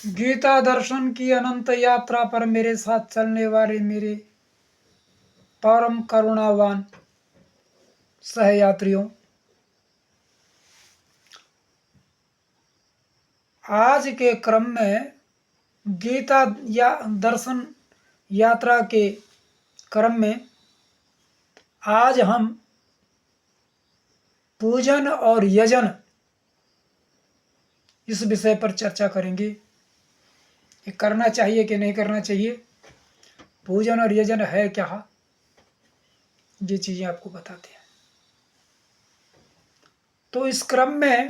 गीता दर्शन की अनंत यात्रा पर मेरे साथ चलने वाले मेरे परम करुणावान सहयात्रियों, आज के क्रम में गीता या दर्शन यात्रा के क्रम में आज हम पूजन और यजन इस विषय पर चर्चा करेंगे। ये करना चाहिए कि नहीं करना चाहिए, पूजन और यजन है क्या, ये चीजें आपको बताते हैं। तो इस क्रम में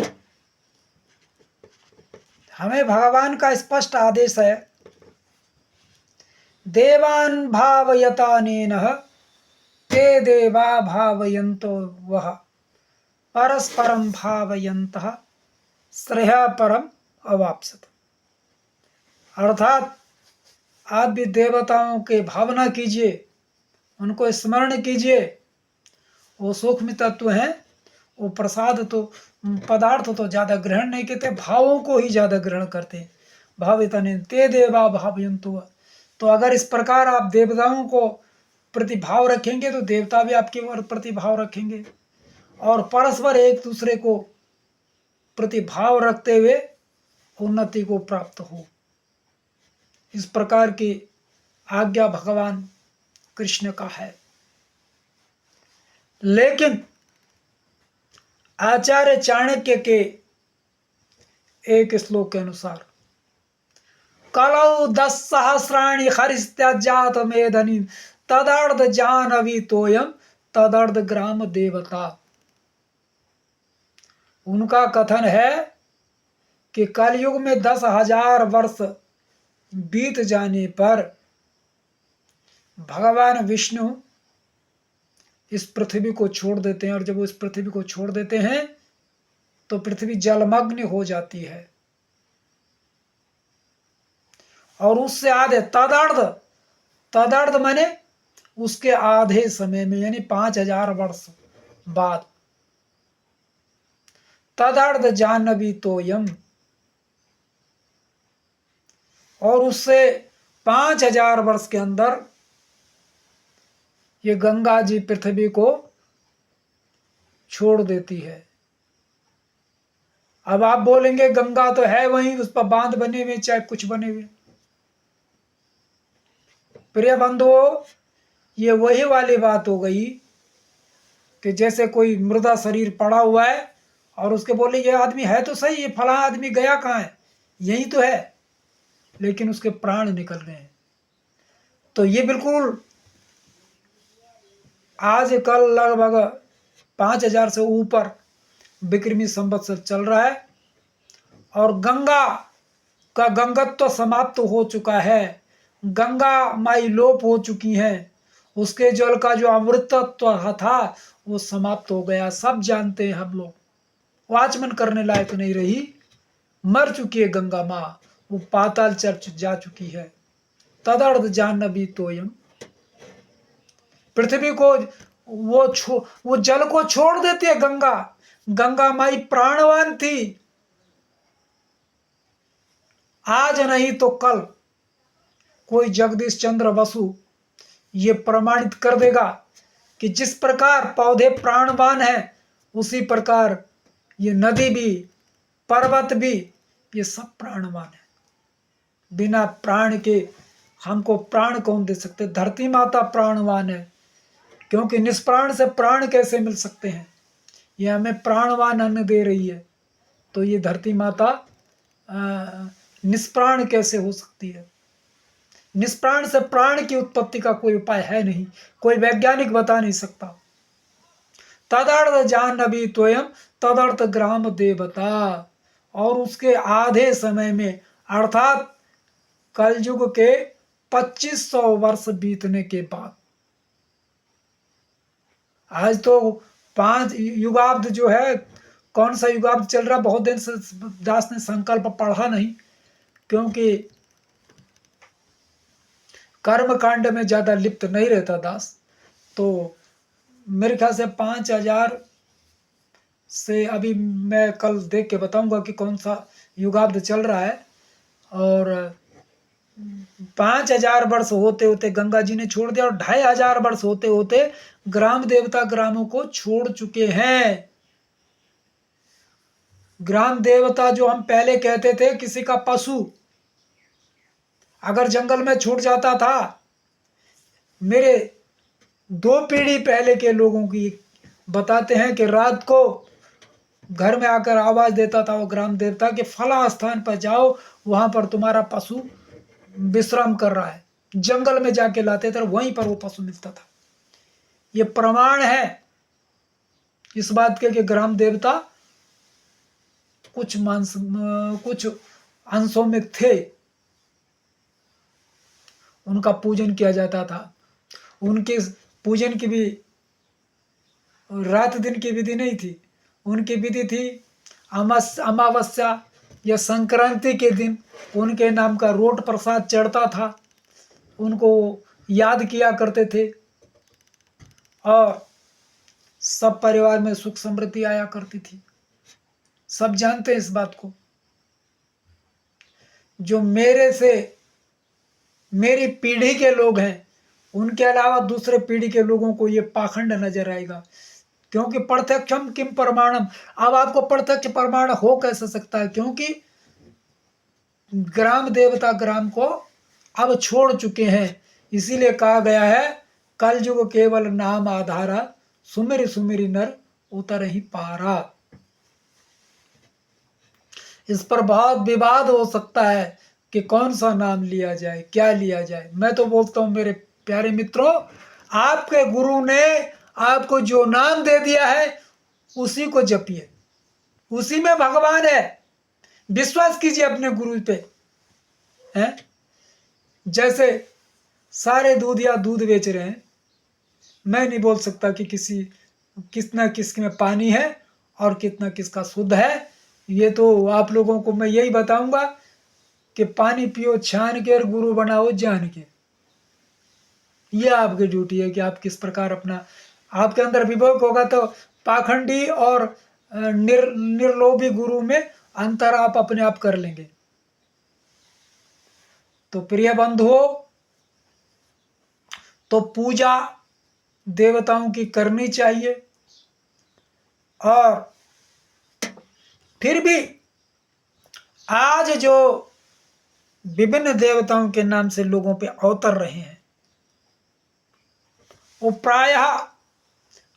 हमें भगवान का स्पष्ट आदेश है, देवान् भावयतानेनः ते देवा भावयन्तो वः परस्परं भावयन्तः श्रेयः परम अवाप्स्यत। अर्थात आप भी देवताओं के भावना कीजिए, उनको स्मरण कीजिए। वो सूक्ष्म तत्व हैं, वो प्रसाद तो पदार्थ तो ज़्यादा ग्रहण नहीं करते, भावों को ही ज़्यादा ग्रहण करते हैं। भावितने ते देवा भावयन्तु। तो अगर इस प्रकार आप देवताओं को प्रतिभाव रखेंगे तो देवता भी आपके ओर प्रतिभाव रखेंगे, और परस्पर एक दूसरे को प्रतिभाव रखते हुए उन्नति को प्राप्त हो। इस प्रकार की आज्ञा भगवान कृष्ण का है। लेकिन आचार्य चाणक्य के एक श्लोक के अनुसार कलौ 10 सहस्राणि हरिस्त्याजात मेधनी तदर्ध जानवी तोयम तदर्ध ग्राम देवता। उनका कथन है कि कलयुग में 10,000 वर्ष बीत जाने पर भगवान विष्णु इस पृथ्वी को छोड़ देते हैं, और जब वो इस पृथ्वी को छोड़ देते हैं तो पृथ्वी जलमग्न हो जाती है। और उससे आधे तदर्ध माने उसके आधे समय में, यानी 5,000 वर्ष बाद, तदर्ध जानवी तोयम, और उससे 5,000 वर्ष के अंदर ये गंगा जी पृथ्वी को छोड़ देती है। अब आप बोलेंगे गंगा तो है वहीं, उस पर बांध बने हुए, चाहे कुछ बने हुए। प्रिय बंधुओं, ये वही वाली बात हो गई कि जैसे कोई मृदा शरीर पड़ा हुआ है और उसके बोले ये आदमी है तो सही, ये फला आदमी गया कहाँ है, यही तो है, लेकिन उसके प्राण निकल गए हैं। तो ये बिल्कुल आज कल लगभग 5,000 से ऊपर विक्रमी संवत्सर चल रहा है, और गंगा का गंगत्व तो समाप्त हो चुका है। गंगा माई लोप हो चुकी हैं, उसके जल का जो अमृतत्व था वो समाप्त हो गया। सब जानते हैं हम लोग, वो आचमन करने लायक नहीं रही, मर चुकी है गंगा माँ, वो पाताल चल जा चुकी है। तदर्थ जानवी तोयम, पृथ्वी को वो जल को छोड़ देती है गंगा। गंगा माई प्राणवान थी, आज नहीं तो कल कोई जगदीश चंद्र बसु ये प्रमाणित कर देगा कि जिस प्रकार पौधे प्राणवान है, उसी प्रकार ये नदी भी, पर्वत भी, ये सब प्राणवान है। बिना प्राण के हमको प्राण कौन दे सकते? धरती माता प्राणवान है, क्योंकि निष्प्राण से प्राण कैसे मिल सकते हैं? ये हमें प्राणवान अन्न दे रही है, तो ये धरती माता निष्प्राण कैसे हो सकती है? निष्प्राण से प्राण की उत्पत्ति का कोई उपाय है नहीं, कोई वैज्ञानिक बता नहीं सकता। तदर्थ जानवी त्वयं तदर्थ ग्राम देवता, और उसके आधे समय में अर्थात कलयुग के 2500 वर्ष बीतने के बाद, आज तो 5 युगाब्द जो है, कौन सा युगाब्द चल रहा, बहुत दिन से दास ने संकल्प पढ़ा नहीं, क्योंकि कर्म कांड में ज्यादा लिप्त नहीं रहता दास। तो मेरे ख्याल से 5,000 से, अभी मैं कल देख के बताऊंगा कि कौन सा युगाब्द चल रहा है, और 5,000 वर्ष होते होते गंगा जी ने छोड़ दिया, और 2,500 वर्ष होते होते ग्राम देवता ग्रामों को छोड़ चुके हैं। ग्राम देवता जो हम पहले कहते थे, किसी का पशु अगर जंगल में छूट जाता था, मेरे 2 पीढ़ी पहले के लोगों की बताते हैं कि रात को घर में आकर आवाज देता था वो ग्राम देवता कि फला स्थान पर जाओ, वहां पर तुम्हारा पशु विश्राम कर रहा है। जंगल में जाके लाते थे, वहीं पर वो पशु मिलता था। ये प्रमाण है इस बात के कि ग्राम देवता कुछ अंशों में थे, उनका पूजन किया जाता था। उनके पूजन की भी रात दिन की विधि नहीं थी, उनकी विधि थी अमावस्या या संक्रांति के दिन उनके नाम का रोट प्रसाद चढ़ता था, उनको याद किया करते थे, और सब परिवार में सुख समृद्धि आया करती थी। सब जानते हैं इस बात को। जो मेरी पीढ़ी के लोग हैं, उनके अलावा दूसरे पीढ़ी के लोगों को ये पाखंड नजर आएगा, क्योंकि प्रत्यक्षम किम प्रमाणम। अब आपको प्रत्यक्ष प्रमाण हो कैसे सकता है, क्योंकि ग्राम देवता ग्राम को अब छोड़ चुके हैं। इसीलिए कहा गया है, कलयुग केवल नाम आधारा, सुमिर सुमिर नर उतर ही पारा। इस पर बहुत विवाद हो सकता है कि कौन सा नाम लिया जाए, क्या लिया जाए। मैं तो बोलता हूं मेरे प्यारे मित्रों, आपके गुरु ने आपको जो नाम दे दिया है उसी को जपिए, उसी में भगवान है। विश्वास कीजिए अपने गुरु पे। हैं जैसे सारे दूध या दूध बेच रहे हैं, मैं नहीं बोल सकता कि कितना किसके में पानी है और कितना किसका शुद्ध है। ये तो आप लोगों को मैं यही बताऊंगा कि पानी पियो छान के और गुरु बनाओ जान के। ये आपकी ड्यूटी है कि आप किस प्रकार अपना, आपके अंदर विवेक होगा तो पाखंडी और निर्लोभी गुरु में अंतर आप अपने आप कर लेंगे। तो प्रिय बंधुओं, तो पूजा देवताओं की करनी चाहिए, और फिर भी आज जो विभिन्न देवताओं के नाम से लोगों पे अवतर रहे हैं, वो प्रायः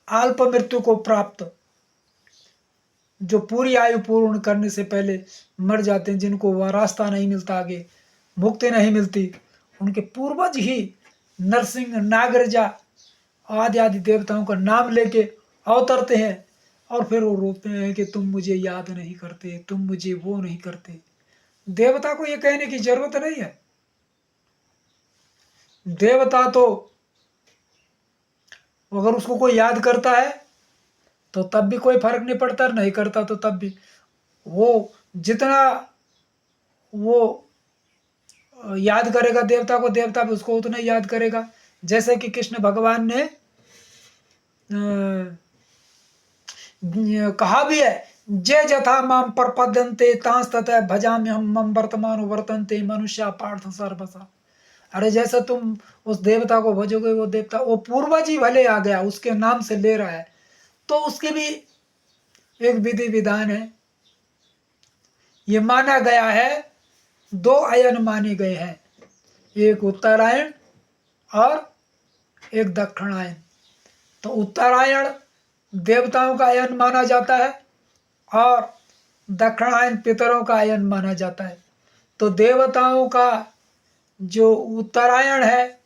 अल्प मृत्यु को प्राप्त, जो पूरी आयु पूर्ण करने से पहले मर जाते हैं, जिनको वह रास्ता नहीं मिलता, आगे मुक्ति नहीं मिलती, उनके पूर्वज ही नरसिंह नागरजा आदि आदि देवताओं का नाम लेके अवतरते हैं, और फिर वो रोते हैं कि तुम मुझे याद नहीं करते, तुम मुझे वो नहीं करते। देवता को ये कहने की जरूरत नहीं है। देवता तो अगर उसको कोई याद करता है तो तब भी कोई फर्क नहीं पड़ता, नहीं करता तो तब भी वो जितना वो याद करेगा देवता को, देवता भी उसको उतना याद करेगा। जैसे कि कृष्ण भगवान ने कहा भी है, जे जथा माम प्रपद्यन्ते तांस तथा भजाम्यहं मम वर्तमान वर्तन्ते मनुष्य पार्थ सर्वसा। अरे जैसे तुम उस देवता को भजोगे, वो देवता, वो पूर्वज ही भले आ गया, उसके नाम से ले रहा है, तो उसकी भी एक विधि विधान है। ये माना गया है, 2 अयन माने गए हैं, एक उत्तरायण और एक दक्षिणायन। तो उत्तरायण देवताओं का अयन माना जाता है, और दक्षिणायन पितरों का अयन माना जाता है। तो देवताओं का जो उत्तरायण है,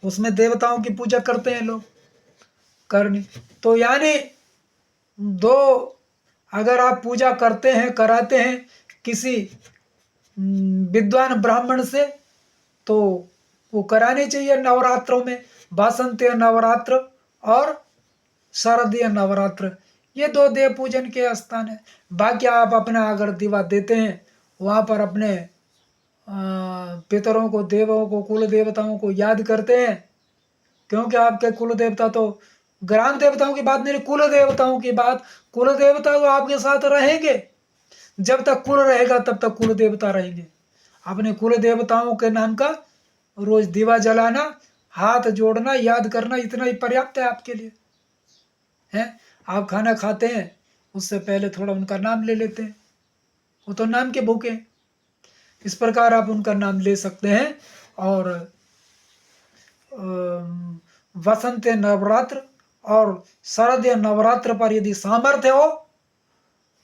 उसमें देवताओं की पूजा करते हैं लोग, करनी। तो यानी 2, अगर आप पूजा करते हैं, कराते हैं किसी विद्वान ब्राह्मण से, तो वो करानी चाहिए नवरात्रों में। वासंतीय नवरात्र और शारदीय नवरात्र, ये 2 देव पूजन के स्थान है। बाकी आप अपना अगर दीवा देते हैं, वहाँ पर अपने पितरों को, देवों को, कुल देवताओं को याद करते हैं, क्योंकि आपके कुल देवता तो ग्राम देवताओं की बात नहीं, कुल देवताओं की बात, कुल देवता तो आपके साथ रहेंगे। जब तक कुल रहेगा तब तक कुल देवता रहेंगे। अपने कुल देवताओं के नाम का रोज दीवा जलाना, हाथ जोड़ना, याद करना, इतना ही पर्याप्त है आपके लिए। हैं, आप खाना खाते हैं उससे पहले थोड़ा उनका नाम ले लेते हैं, वो तो नाम के भूखे हैं। इस प्रकार आप उनका नाम ले सकते हैं। और वसंत नवरात्र और शरद या नवरात्र पर यदि सामर्थ्य हो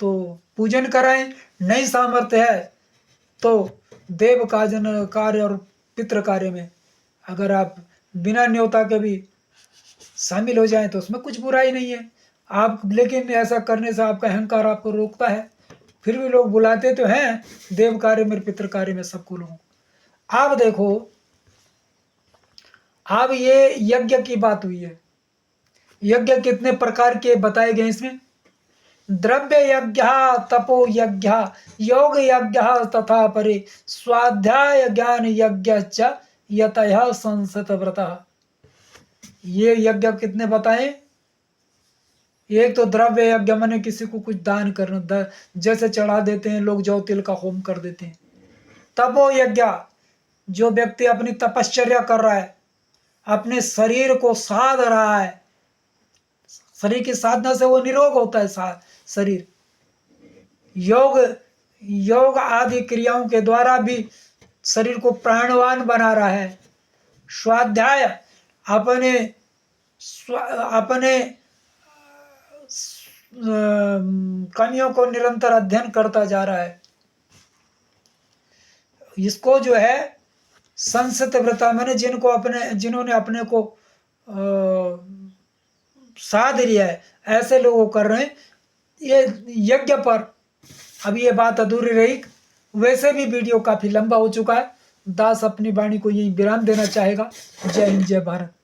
तो पूजन कराएं, नहीं सामर्थ्य है तो देव काजन कार्य और पितृ कार्य में अगर आप बिना न्योता के भी शामिल हो जाएं तो उसमें कुछ बुराई नहीं है। आप लेकिन ऐसा करने से आपका अहंकार आपको रोकता है। फिर भी लोग बुलाते तो हैं देव कार्य में, पितृ कार्य में, सबको लोगों। आप देखो, अब ये यज्ञ की बात हुई है। यज्ञ कितने प्रकार के बताए गए इसमें? द्रव्य यज्ञ, तपो यज्ञ, योग यज्ञ तथा परे स्वाध्याय ज्ञान यज्ञ च यतः संसत व्रतः। ये यज्ञ कितने बताए? एक तो द्रव्य यज्ञ माने किसी को कुछ दान करना, जैसे चढ़ा देते हैं लोग, जौ तिल का होम कर देते हैं। तपो यज्ञ, जो व्यक्ति अपनी तपश्चर्या कर रहा है, अपने शरीर को साध रहा है, शरीर की साधना से वो निरोग होता है शरीर। योग आदि क्रियाओं के द्वारा भी शरीर को प्राणवान बना रहा है। स्वाध्याय, अपने कमियों को निरंतर अध्ययन करता जा रहा है। इसको जो है संसत व्रता मैंने जिन्होंने अपने को साध लिया है, ऐसे लोग कर रहे हैं ये यज्ञ पर। अब ये बात अधूरी रही, वैसे भी वीडियो काफी लंबा हो चुका है। दास अपनी वाणी को यही विराम देना चाहेगा। जय हिंद, जय भारत।